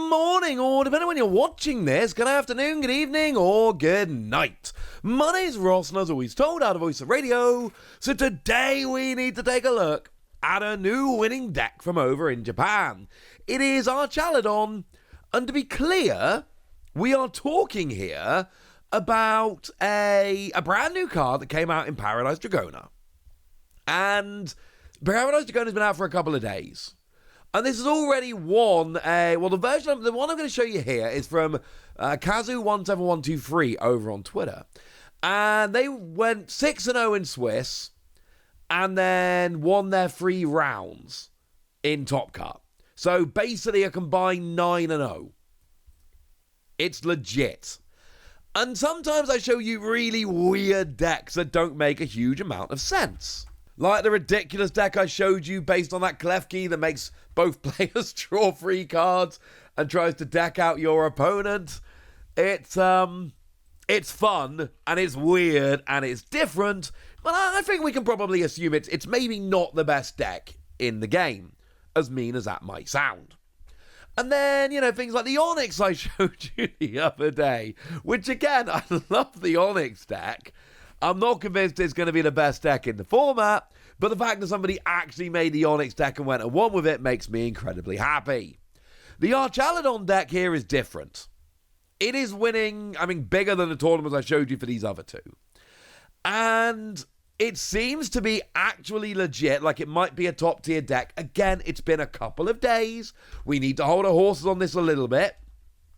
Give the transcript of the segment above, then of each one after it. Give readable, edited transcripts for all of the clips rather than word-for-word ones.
morning, or depending on when you're watching this, good afternoon, good evening, or good night. My name's Ross, and as always told, out of Voice of Radio. So today we need to take a look at a new winning deck from over in Japan. It is Archaludon, and to be clear, we are talking here about a brand new card that came out in Paradise Dragona. And Paradise Dragona's been out for a couple of days. And this has already won the one I'm going to show you here is from Kazu17123 over on Twitter. And they went 6-0 in Swiss and then won their 3 rounds in Top Cut. So basically a combined 9-0. It's legit. And sometimes I show you really weird decks that don't make a huge amount of sense. Like the ridiculous deck I showed you based on that Klefki that makes both players draw 3 cards and tries to deck out your opponent. It's fun and it's weird and it's different, but I think we can probably assume it's maybe not the best deck in the game, as mean as that might sound. And then, things like the Onyx I showed you the other day, which again, I love the Onyx deck. I'm not convinced it's going to be the best deck in the format, but the fact that somebody actually made the Onyx deck and went and won with it makes me incredibly happy. The Archaludon deck here is different. It is winning, bigger than the tournaments I showed you for these other 2. And it seems to be actually legit, like it might be a top tier deck. Again, it's been a couple of days. We need to hold our horses on this a little bit.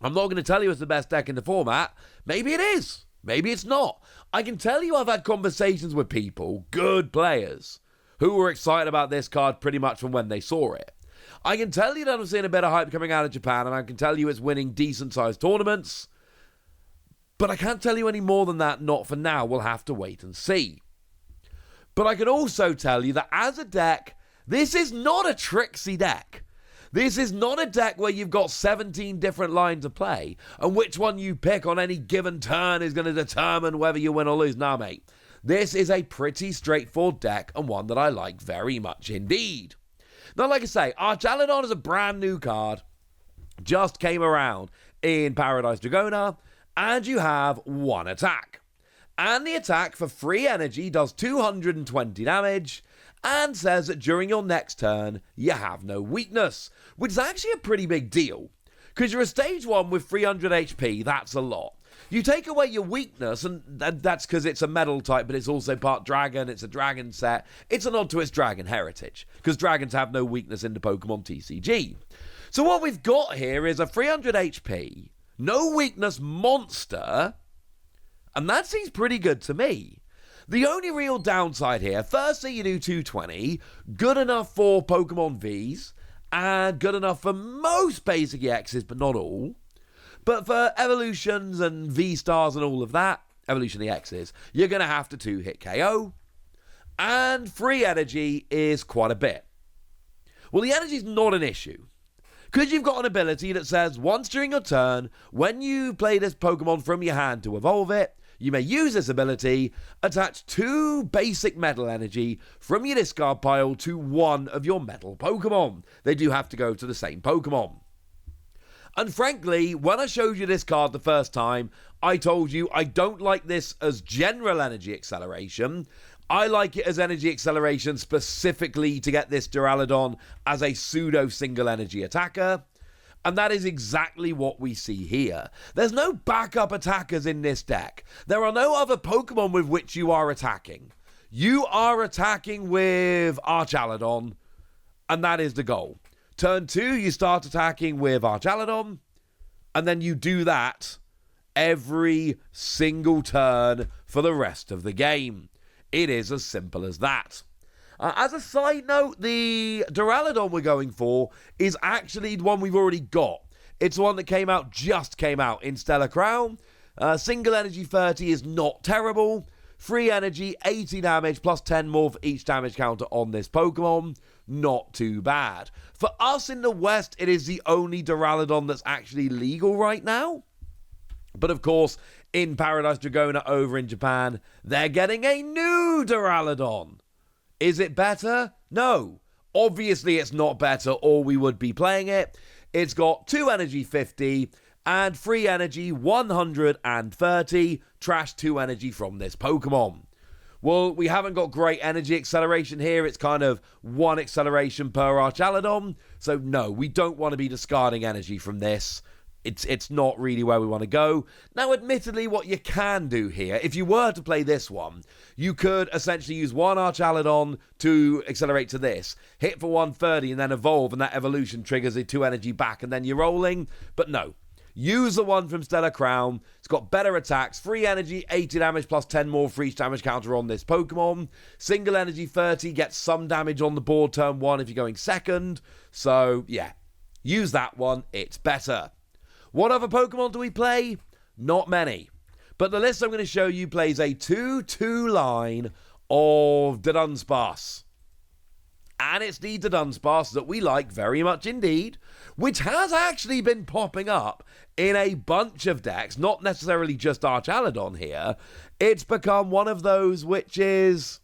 I'm not going to tell you it's the best deck in the format. Maybe it is. Maybe it's not. I can tell you I've had conversations with people, good players, who were excited about this card pretty much from when they saw it. I can tell you that I'm seeing a bit of hype coming out of Japan, and I can tell you it's winning decent-sized tournaments. But I can't tell you any more than that, not for now. We'll have to wait and see. But I can also tell you that as a deck, this is not a tricksy deck. This is not a deck where you've got 17 different lines of play, and which one you pick on any given turn is going to determine whether you win or lose. Nah, mate. This is a pretty straightforward deck, and one that I like very much indeed. Now, like I say, Archaludon is a brand new card. Just came around in Paradise Dragona, and you have 1 attack. And the attack for free energy does 220 damage, and says that during your next turn, you have no weakness, which is actually a pretty big deal, because you're a stage 1 with 300 HP, that's a lot. You take away your weakness, and that's because it's a metal type, but it's also part dragon, it's a dragon set, it's a nod to its dragon heritage, because dragons have no weakness in the Pokemon TCG. So what we've got here is a 300 HP, no weakness monster, and that seems pretty good to me. The only real downside here, firstly, you do 220, good enough for Pokemon Vs, and good enough for most basic EXs, but not all. But for Evolutions and V-Stars and all of that, Evolution EXs, you're going to have to 2-hit KO, and free energy is quite a bit. Well, the energy is not an issue, because you've got an ability that says, once during your turn, when you play this Pokemon from your hand to evolve it, you may use this ability, attach 2 basic metal energy from your discard pile to one of your metal Pokemon. They do have to go to the same Pokemon. And frankly, when I showed you this card the first time, I told you I don't like this as general energy acceleration. I like it as energy acceleration specifically to get this Duraludon as a pseudo single energy attacker. And that is exactly what we see here. There's no backup attackers in this deck. There are no other Pokemon with which you are attacking. You are attacking with Archaludon, and that is the goal. Turn 2, you start attacking with Archaludon, and then you do that every single turn for the rest of the game. It is as simple as that. As a side note, the Duraludon we're going for is actually the one we've already got. It's the one that just came out in Stellar Crown. Single energy 30 is not terrible. Free energy, 80 damage, plus 10 more for each damage counter on this Pokemon. Not too bad. For us in the West, it is the only Duraludon that's actually legal right now. But of course, in Paradise Dragona over in Japan, they're getting a new Duraludon. Is it better? No. Obviously, it's not better, or we would be playing it. It's got 2 energy 50 and 3 energy 130. Trash 2 energy from this Pokemon. Well, we haven't got great energy acceleration here. It's kind of 1 acceleration per Archaludon. So no, we don't want to be discarding energy from this. It's not really where we want to go. Now, admittedly, what you can do here, if you were to play this one, you could essentially use 1 Archaludon to accelerate to this, hit for 130 and then evolve, and that evolution triggers a 2 energy back and then you're rolling. But no. Use the one from Stellar Crown. It's got better attacks, 3 energy, 80 damage plus 10 more for each damage counter on this Pokemon. Single energy 30 gets some damage on the board turn 1 if you're going second. So, yeah, use that one. It's better. What other Pokemon do we play? Not many. But the list I'm going to show you plays a 2-2 line of Dunsparce. And it's the Dunsparce that we like very much indeed, which has actually been popping up in a bunch of decks, not necessarily just Archaludon here. It's become one of those which is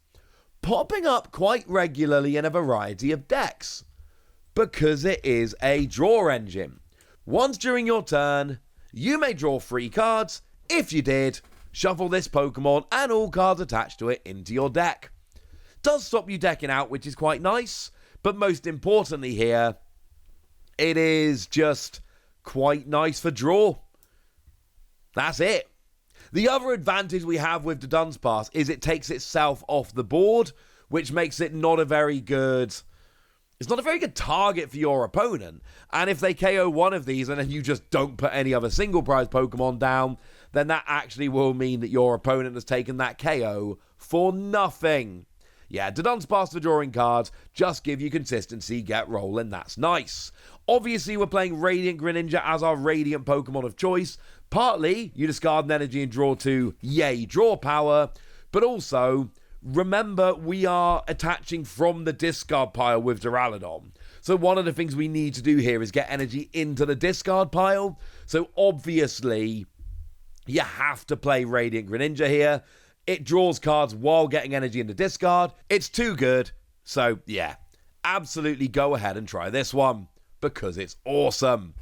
popping up quite regularly in a variety of decks, because it is a draw engine. Once during your turn, you may draw 3 cards. If you did, shuffle this Pokemon and all cards attached to it into your deck. Does stop you decking out, which is quite nice, but most importantly here, it is just quite nice for draw. That's it. The other advantage we have with the Dunsparce is it takes itself off the board, which makes it not a very good... It's not a very good target for your opponent. And if they KO one of these and then you just don't put any other single prize Pokemon down, then that actually will mean that your opponent has taken that KO for nothing. Yeah, Dunsparce for drawing cards, just give you consistency, get rolling, that's nice. Obviously, we're playing Radiant Greninja as our Radiant Pokemon of choice. Partly, you discard an energy and draw 2, yay, draw power. But also, remember, we are attaching from the discard pile with Duraludon. So one of the things we need to do here is get energy into the discard pile. So obviously, you have to play Radiant Greninja here. It draws cards while getting energy in the discard. It's too good. So yeah, absolutely go ahead and try this one, because it's awesome.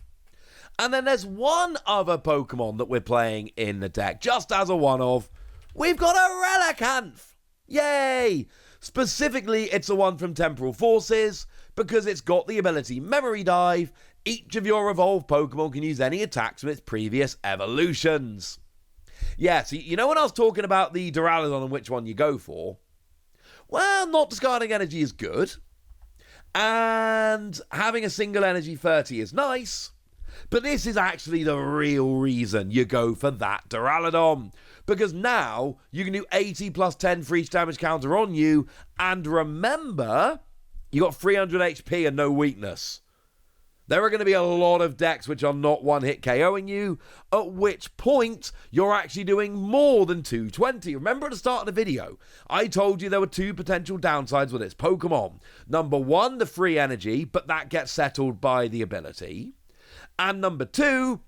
And then there's one other Pokemon that we're playing in the deck, just as a one-off. We've got a Relicanth. Yay! Specifically, it's the one from Temporal Forces, because it's got the ability Memory Dive. Each of your evolved Pokemon can use any attacks from its previous evolutions. Yeah, so you know when I was talking about the Duraludon and which one you go for? Well, not discarding energy is good. And having a single energy 30 is nice. But this is actually the real reason you go for that Duraludon. Because now you can do 80 plus 10 for each damage counter on you. And remember, you got 300 HP and no weakness. There are going to be a lot of decks which are not one-hit KOing you, at which point you're actually doing more than 220. Remember at the start of the video, I told you there were 2 potential downsides with this Pokemon. Number 1, the free energy, but that gets settled by the ability. And number 2,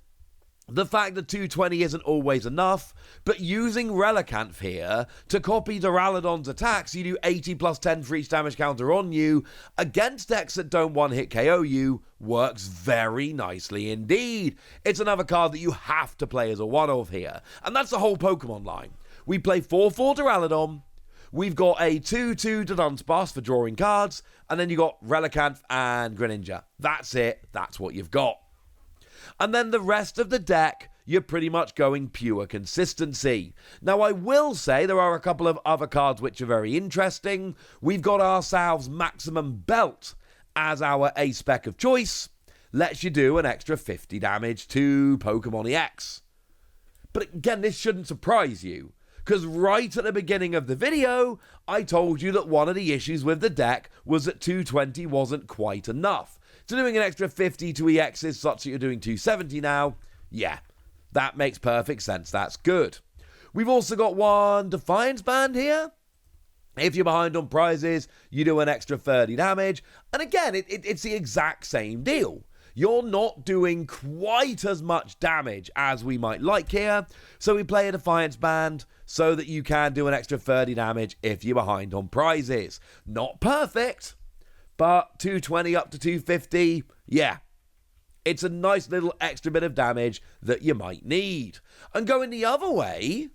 the fact that 220 isn't always enough, but using Relicanth here to copy Duraludon's attacks, you do 80 plus 10 for each damage counter on you, against decks that don't one-hit KO you, works very nicely indeed. It's another card that you have to play as a one-off here, and that's the whole Pokemon line. We play 4-4 Duraludon, we've got a 2-2 Dunsparce for drawing cards, and then you got Relicanth and Greninja. That's it, that's what you've got. And then the rest of the deck, you're pretty much going pure consistency. Now, I will say there are a couple of other cards which are very interesting. We've got ourselves Maximum Belt as our A-Spec of choice. Lets you do an extra 50 damage to Pokemon EX. But again, this shouldn't surprise you, because right at the beginning of the video, I told you that one of the issues with the deck was that 220 wasn't quite enough. So doing an extra 50 to EXs such that you're doing 270 now, yeah, that makes perfect sense. That's good. We've also got one Defiance Band here. If you're behind on prizes, you do an extra 30 damage. And again, it's the exact same deal. You're not doing quite as much damage as we might like here. So we play a Defiance Band so that you can do an extra 30 damage if you're behind on prizes. Not perfect, but 220 up to 250, yeah, It's a nice little extra bit of damage that you might need. And going the other way,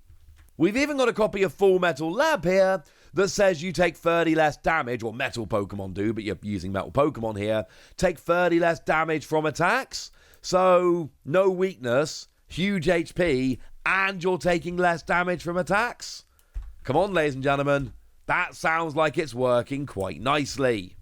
we've even got a copy of Full Metal Lab here that says you take 30 less damage, or metal Pokemon do, but you're using metal Pokemon here, take 30 less damage from attacks. So, no weakness, huge HP, and you're taking less damage from attacks. Come on, ladies and gentlemen, that sounds like it's working quite nicely.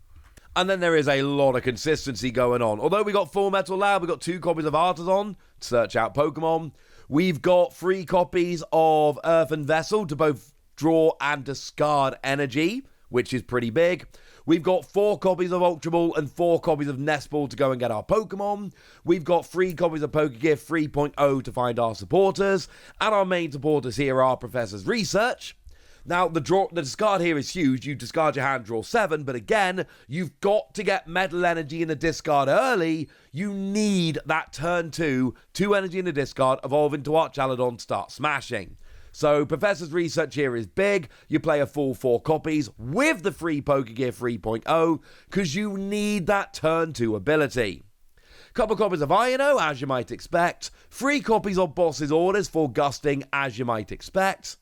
And then there is a lot of consistency going on. Although we got Full Metal Lab, we got 2 copies of Archaludon to search out Pokemon. We've got 3 copies of Earthen Vessel to both draw and discard energy, which is pretty big. We've got 4 copies of Ultra Ball and 4 copies of Nest Ball to go and get our Pokemon. We've got 3 copies of Pokegear 3.0 to find our supporters. And our main supporters here are Professor's Research. Now, the discard here is huge. You discard your hand, draw 7, but again, you've got to get Metal Energy in the discard early. You need that turn 2 energy in the discard, evolve into Archaludon, start smashing. So, Professor's Research here is big. You play a full 4 copies with the free Pokegear 3.0, because you need that turn 2 ability. Couple copies of Iono, as you might expect. 3 copies of Boss's Orders for Gusting, as you might expect.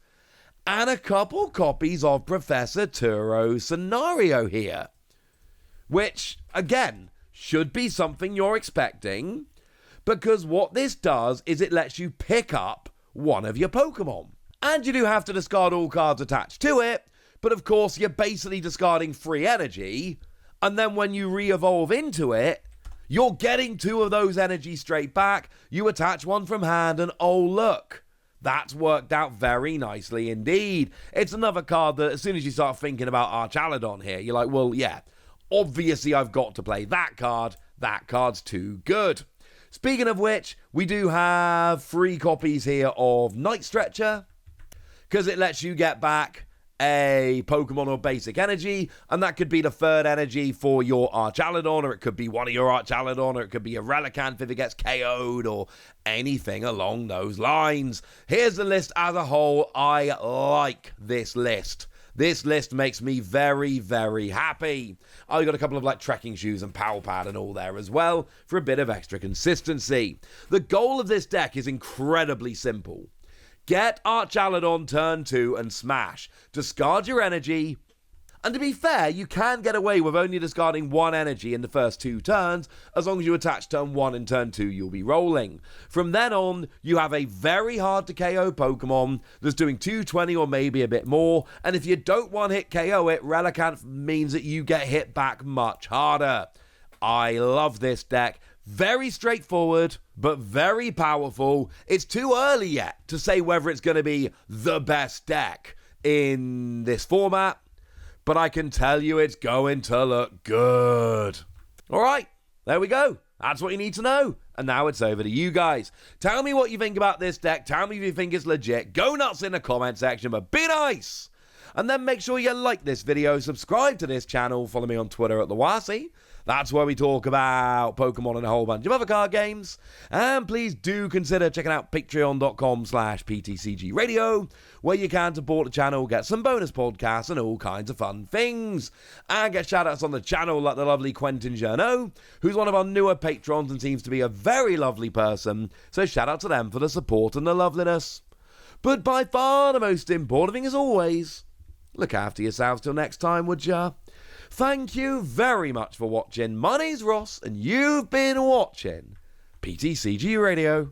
And a couple copies of Professor Turo's Scenario here. Which, again, should be something you're expecting, because what this does is it lets you pick up one of your Pokemon. And you do have to discard all cards attached to it, but of course you're basically discarding free energy, and then when you re-evolve into it, you're getting 2 of those energy straight back, you attach one from hand, and oh look, that's worked out very nicely indeed. It's another card that as soon as you start thinking about Archaludon here, you're like, well, yeah, obviously I've got to play that card. That card's too good. Speaking of which, we do have 3 copies here of Night Stretcher, because it lets you get back a Pokemon or basic energy, and that could be the 3rd energy for your Archaludon, or it could be one of your Archaludon, or it could be a Relicanth if it gets KO'd, or anything along those lines. Here's the list as a whole. I like this list. This list makes me very, very happy. I've got a couple of like trekking shoes and Power Pad and all there as well for a bit of extra consistency. The goal of this deck is incredibly simple. Get Archaludon turn 2 and smash. Discard your energy. And to be fair, you can get away with only discarding 1 energy in the first 2 turns. As long as you attach turn 1 and turn 2, you'll be rolling. From then on, you have a very hard to KO Pokemon that's doing 220 or maybe a bit more. And if you don't one-hit KO it, Relicanth means that you get hit back much harder. I love this deck. Very straightforward, but very powerful. It's too early yet to say whether it's going to be the best deck in this format, but I can tell you it's going to look good. All right, there we go. That's what you need to know. And now it's over to you guys. Tell me what you think about this deck. Tell me if you think it's legit. Go nuts in the comment section, but be nice. And then make sure you like this video, subscribe to this channel, follow me on Twitter at TheWasi. That's where we talk about Pokemon and a whole bunch of other card games. And please do consider checking out patreon.com/PTCG Radio, where you can support the channel, get some bonus podcasts and all kinds of fun things. And get shout-outs on the channel like the lovely Quentin Journeau, who's one of our newer patrons and seems to be a very lovely person. So shout out to them for the support and the loveliness. But by far the most important thing as always, look after yourselves till next time, would ya? Thank you very much for watching. My name's Ross, and you've been watching PTCG Radio.